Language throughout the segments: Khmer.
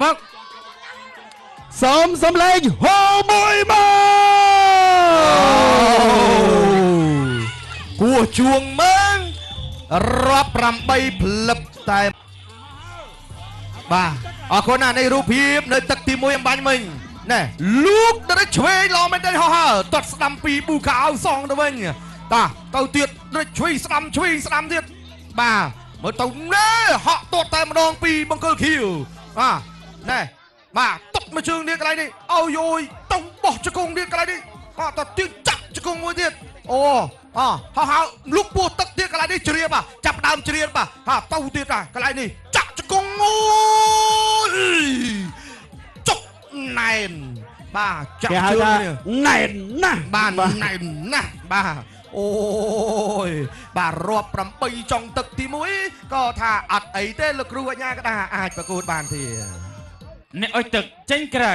បុក សូមសំឡេងហូមួយមក គួជួងមើងរាប់8ផ្លឹបតែបាទអរគុណណាស់នៃរូបភាពនៅទឹកទី1អំបញ្ញមិញណែលោកទៅឆ្វេងឡមែនទេហោះទាត់ស្ដាំពីប៊ូកាអោសងទៅវិញតាទៅទៀតដូចឆ្វេងស្ដាំទៀតបាទមើលទៅណែហក់ទាត់តែម្ដងពីបង្គោលខៀវបាទណែបាទទុកមួយជើងនេះកន្លែងនេះអោយយទៅបោះជង្គង់នេះកន្លែងនេះបាទទៅទៀតចាក់ជង្គង់មួយទៀតអូហៅលុកពោះទឹកទៀតកន្លែងនេះជ្រាបចាប់ដើមជ្រាបទៅទៀតកន្លែងនេះចាក់ជង្គង់អូយចុកណែនបាទចាក់ជើងនេះ ណែនណាស់ បាទណែនណាស់បាទអូយបាទរាប់8ចុងទឹកទី1ក៏ថាអត់អីទេលោកគ្រូអាជ្ញាក៏ថាអាចប្រកួតបានទៀត អ្នកអុយទឹកចេញក្រៅ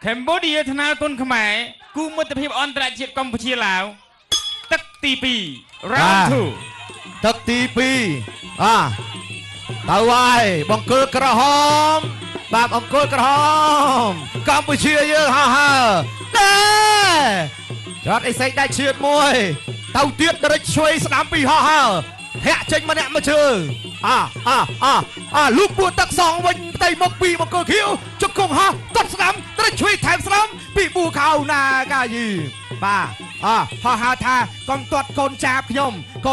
កម្ពុជាថ្នាលទុនខ្មែរគូមិត្តភាពអន្តរជាតិកម្ពុជាឡាវទឹកទី2 round 2 ទឹកទី2ទៅហើយបង្គោលក្រហម បាទអង្គុយក្រហមកម្ពុជាយើងហោះហើរណែចតអេសេកដៃឈៀតមួយទៅទៀតដរិចឆ្វេងស្ដាំពីហោះហើរធាក់ចេញម្នាក់មួយជើងលូកពួរទឹកសងវិញផ្ទៃមុខពីមកគល់ខៀវជង្គង់ហោះទាត់ស្ដាំដរិចឆ្វេងថែមស្ដាំពីប៊ូខៅណាកាយីបាទហោះហើរថាកុំទាត់កូនចាបខ្ញុំអ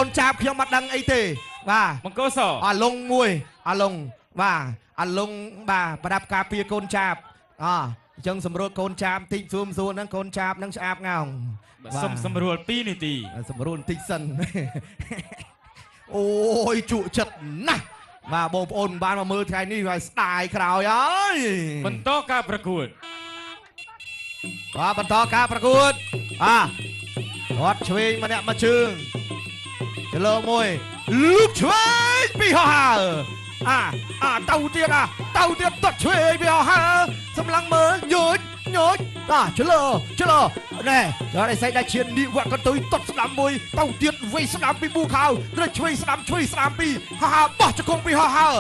ត់ដឹងអីទេបាទបង្គោលសអាឡុងមួយអាឡុងបាទអាឡុងបាទប្រដាប់ការពារកូនចាបអញ្ចឹងសម្រួលកូនចាបតិចសួរហ្នឹងកូនចាបហ្នឹងស្អាបងោងសុំសម្រួល2នាទីសម្រួលបន្តិចសិនអូយជក់ចិត្តណាស់បាទបងប្អូនបានមកមើលថ្ងៃនេះហើយស្ដាយក្រោយហើយបន្តការប្រកួតគាត់ឆ្វេងម្នាក់មួយជើងចលើមួយលូកឆ្វេងពីហោះហើរទៅទៀតទាត់ឆ្វេងពីហោះហើរសម្លឹងមើលញូចចលើណែដល់ឯស្អីដាច់ឈាននេះវត្តកន្ទុយទាត់ស្ដាំមួយទៅទៀតវៃស្ដាំពីប៊ូខៅត្រូវឆ្វេងស្ដាំពីហោះហើរបោះជង្គង់ពីហោះហើរ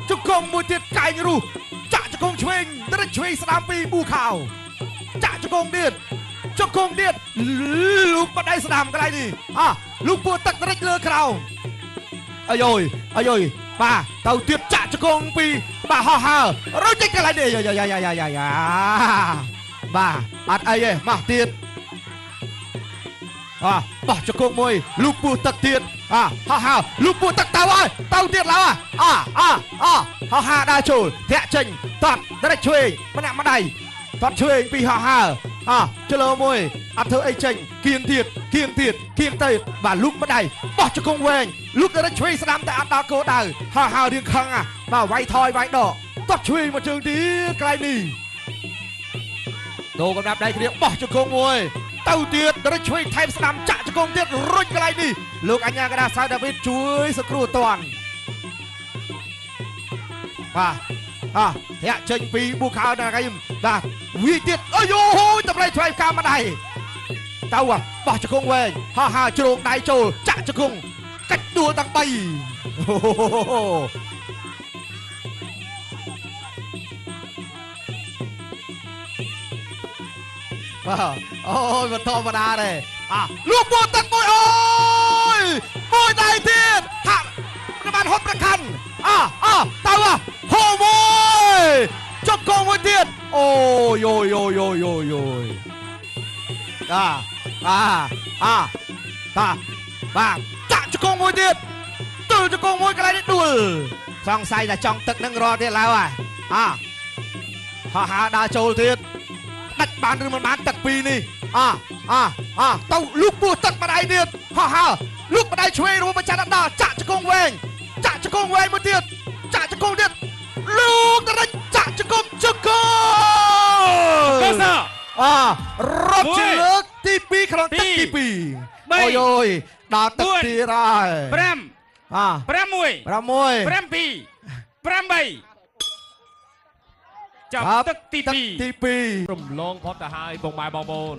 ជង្គង់មួយទៀតកែងរុះចាក់ជង្គង់ឆ្វេងត្រូវឆ្វេងស្ដាំពីប៊ូខៅចាក់ជង្គង់ទៀតលូកបដៃស្ដាំកន្លែងនេះលូកពួរទឹករិចលើក្រោមអាយបាទទៅទៀតចាក់ជង្គង់ពីបាទហោះហើររុញចេញកន្លែងនេះបាទអត់អីទេមកទៀតបោះជង្គង់មួយលូកពួរទឹកទៀតហោះហើរលូកពួរទឹកទៅហើយទៅទៀតឡើយហោះហើរដើរចូលធាក់ចេញតាត់រិចឆ្វេងម្នាក់ម្ដាយតាត់ឆ្វេងពីហោះហើរចលើមួយអត់ធ្វើអីចេញគៀងទៅបាទលូកម្ដាយបោះជង្គង់វែងលូកទៅឆ្វេងស្ដាំតែអត់ដល់គោលដៅហៅរៀងខឹងបាទវាយថយវាយដកតាត់ឆ្វេងមកជើងទៀតកន្លែងនេះដូរកំណាប់ដៃគ្នាបោះជង្គង់មួយទៅទៀតទៅឆ្វេងថែមស្ដាំចាក់ជង្គង់ទៀតរុញកន្លែងនេះលោកអញ្ញាកដាសៅដាវីតជួយសង្គ្រោះតាន់បាទធាក់ចេញពីប៊ូខៅណាកៃបាទវាទៀតអាយតម្លៃឆ្វេងកាម្ដាយទៅបោះជង្គង់វែងហោះហើរជ្រោកដៃចូលចាក់ជង្គង់កាច់ដួលទាំង3បាទអូយមិនធម្មតាទេលូកពួរទឹកមួយមួយដៃទៀតថាបានហត់ប្រកាន់ទៅហូមួយជង្គង់មួយទៀតអូយបាទចាក់ជង្គង់មួយទៀតទល់ជង្គង់មួយកន្លែងនេះដួលសង្ស័យថាចង់ទឹកនឹងរត់ទៀតឡើយហោះហើរដើរចូលទៀតដាច់បានឬមិនបានទឹកពីរនេះទៅលូកពួរទឹកម្ដាយទៀតហោះហើរលូកម្ដាយឆ្វេងរួមមកចាត់ដល់ចាក់ជង្គង់វែងមួយទៀតចាក់ជង្គង់ទៀតលូកទៅរិចចាក់ជង្គង់កសរត់ជាលើកទី2ក្នុងទឹកទី2អូយដល់ទឹកទីហើយ5 ចាប់ទឹកទី2រំលងផុតទៅហើយបងម៉ែបងប្អូន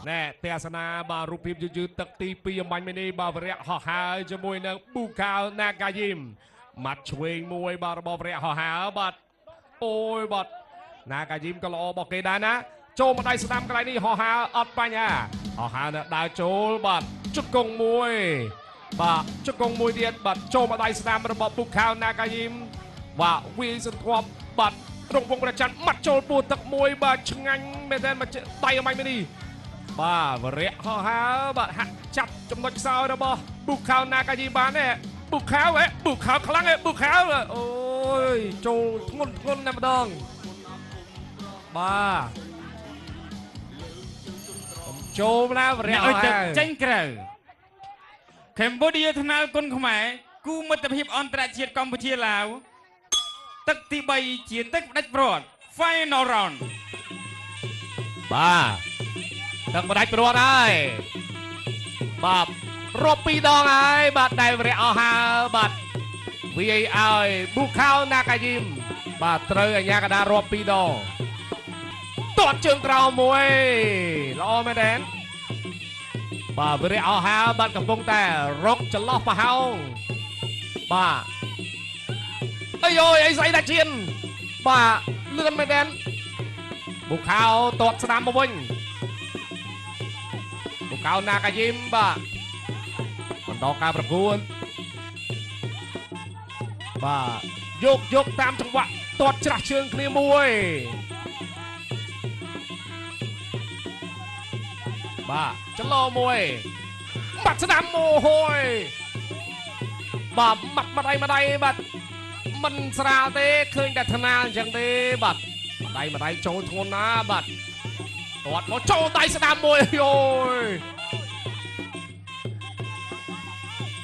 ណែទេសនាបាទរូបភាពយឺតទឹកទី2អំបញ្ញមីនីបាទវរៈហោះហើរជាមួយនឹងប៊ូខៅណាកាយីមម៉ាត់ឆ្វេងមួយបាទរបស់វរៈហោះហើរបាទអូយបាទណាកាយីមក៏ល្អរបស់គេដែរណាចូលមកដៃស្ដាំកន្លែងនេះហោះហើរអត់បញ្ហាហោះហើរដើរចូលបាទជង្គង់មួយបាទជង្គង់មួយទៀតបាទចូលមកដៃស្ដាំរបស់ប៊ូខៅណាកាយីមបាទវាយសន្ធាប់បាទរងវងប្រច័ណ្ឌម៉ាត់ចូលពួរទឹកមួយបាទឆ្ងាញ់មែនទែនមកដៃអំបញ្ញមីនីបាទវរៈហោះហើរបាទហាក់ចាប់ចំណុចខ្សោយរបស់ប៊ូខៅណាកាយីបានទេប៊ូខៅខ្លាំងប៊ូខៅអូយចូលធ្ងន់តែម្ដងបាទចូលណាវរៈហោះហើរចេញក្រៅកម្ពុជាថ្នាលគុណខ្មែរគូមិត្តភាពអន្តរជាតិកម្ពុជាឡាវទឹកទី3ជាទឹកផ្ដាច់ព្រាត់ Final Round បាទទឹកផ្ដាច់ព្រាត់ហើយបាទរាប់2ដងហើយបាទដែលវរៈហោះហើរបាទវាយឲ្យប៊ូខៅណាកាយីមបាទត្រូវអញ្ញាកដារាប់2ដងទាត់ជើងក្រោមមួយល្អមែនទេបាទវរៈហោះហើរបាទកំពុងតែរកចន្លោះប្រហោងបាទអីស្អីដាច់ជៀន បាទលឿនមែនទេបុកខោតតស្ដាំមកវិញបុកខោណាកាយីមបាទបន្តការប្រកួតបាទយកតាមចង្វាក់តតច្រាស់ជើងគ្នាមួយបាទចន្លោមួយបាត់ស្ដាំអូហយបាទម្ដាយបាទមិនស្រាលទេឃើញតែថ្នាលអញ្ចឹងទេបាទម្ដាយចូលធ្ងន់ណាបាទទាត់មកចូលដៃស្ដាំមួយយោយ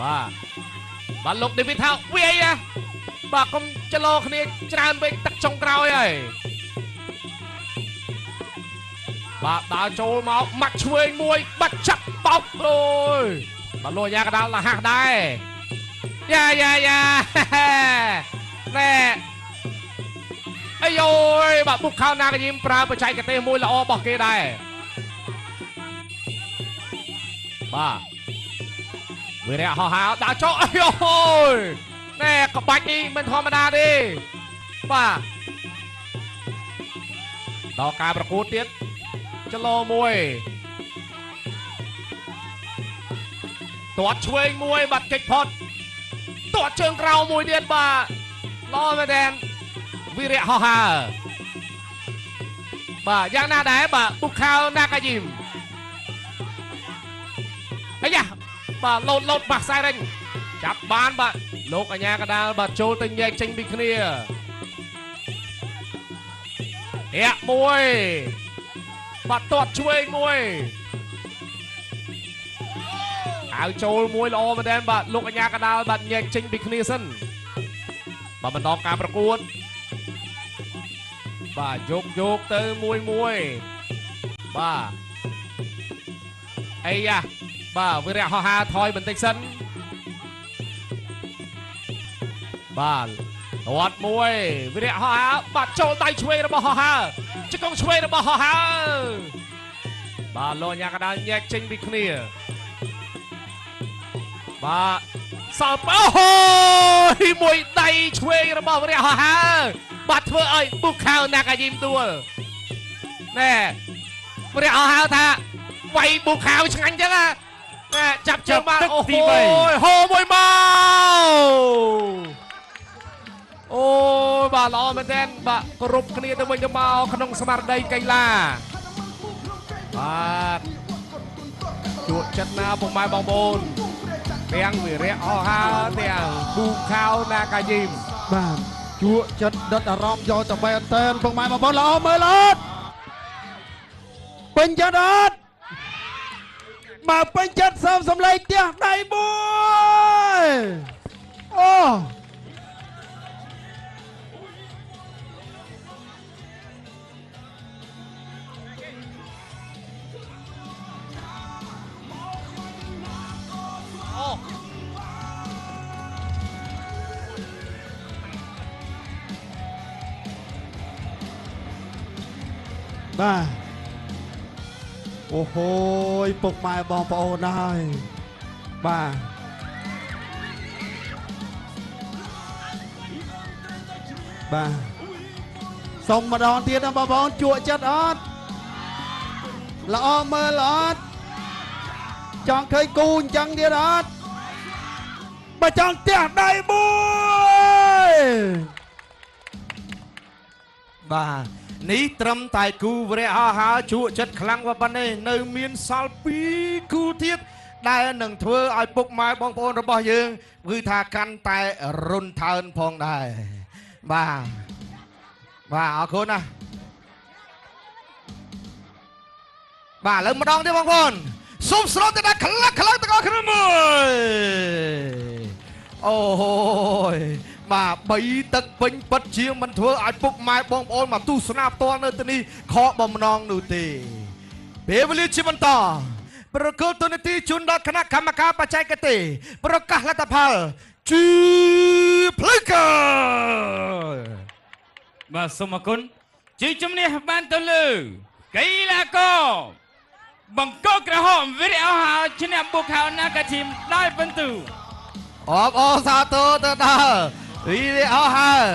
បាទលោកដេវីតថាវាយបាទកុំចលោគ្នាច្រើនពេកទឹកចុងក្រោយហើយបាទដើរចូលមកម៉ាក់ឆ្វេងមួយបាត់ចាប់បោកអូយបាទលោកយ៉ាកដាល់លះដែរយ៉ាណែអាយយបាទបុកខោណាកញីមប្រើបច្ចេកទេសមួយល្អរបស់គេដែរបាទវិរៈហោះហើរដាក់ចោលអាយយណែក្បាច់នេះមិនធម្មតាទេបាទដល់ការប្រកួតទៀតចលោមួយទាត់ឆ្វេងមួយបាត់កិច្ចផុតទាត់ជើងក្រៅមួយទៀតបាទល្អមែនទេវិរៈហោះហើរបាទយ៉ាងណាដែរបាទបុកខោណាកាយីមអាយ៉ាបាទលោតបាក់ខ្សែរិញចាប់បានបាទលោកអញ្ញាកដាលបាទចូលទៅញែកចេញពីគ្នាធាក់មួយបាទទាត់ឆ្វេងមួយហៅចូលមួយល្អមែនទេបាទលោកអញ្ញាកដាលបាទញែកចេញពីគ្នាសិនបាទបន្តការប្រកួតបាទយកទៅមួយបាទអីយ៉ាបាទវិរៈហោះហើរថយបន្តិចសិនបាទទាត់មួយវិរៈហោះហើរបាទចូលដៃឆ្វេងរបស់ហោះហើរជង្គង់ឆ្វេងរបស់ហោះហើរបាទលោកញ៉ាកដាលញែកចេញពីគ្នាបាទសល់អូហូមួយដៃឆ្វេងរបស់វិរៈហោះហើរបាទធ្វើឲ្យបុកខោណាកាយីមដួលណែវិរៈហោះហើរថាវាយបុកខោឆ្ងាញ់ចឹងណាចាប់ជើងបានអូហូហូមួយមកអូយបាទល្អមែនទែនបាទគ្រប់គ្នាទៅវិញទៅមកក្នុងស្មារតីកីឡាបាទជួបចិត្តណាពុកម៉ែបងប្អូនទាំងវិរៈហោះហើរទាំងបុកខោណាកាយីមបាទជួបចិត្តដិតអារម្មណ៍យកទៅបែនតើពុកម៉ែបងប្អូនល្អមើលអត់ពេញចិត្តអត់បើពេញចិត្តសើមសំឡេងផ្ទះដៃមួយអូបាទអូហូយពុកម៉ែបងប្អូនហើយបាទបាទសូមម្ដងទៀតណាបងប្អូនជក់ចិត្តអត់ល្អមើលអត់ចង់ឃើញគូអញ្ចឹងទៀតអត់បើចង់ផ្ទះដៃមួយបាទនេះត្រឹមតែគូវិរៈហោះហើរជក់ចិត្តខ្លាំងប៉ុណ្ណេះនៅមានសល់2គូទៀតដែលនឹងធ្វើឲ្យពុកម៉ែបងប្អូនរបស់យើងគឺថាកាន់តែរុនថើនផងដែរបាទអរគុណណាបាទឥឡូវម្ដងទៀតបងប្អូនសូមស្រោបទៅដល់ខ្លាំងទាំងអស់គ្នាមួយអូហូយបាទ3ទឹកពេញពិតជាមិនធ្វើឲ្យពុកម៉ែបងប្អូនមកទស្សនាផ្ទាល់នៅទីនេះខកបំណងនោះទេពេលវេលាជាបន្តប្រកួតទូនាទីជូនដល់គណៈកម្មការបច្ចេកទេសប្រកាសលទ្ធផលជាផ្លូវការបាទសូមអរគុណជាជំនះបានទៅលើកីឡាករបង្កក្រហមវិរៈហោះហើរឈ្នះបុកខោណាកាធីមដោយពិន្ទុអបអរសាទរទៅដល់វិរៈហោះហើរ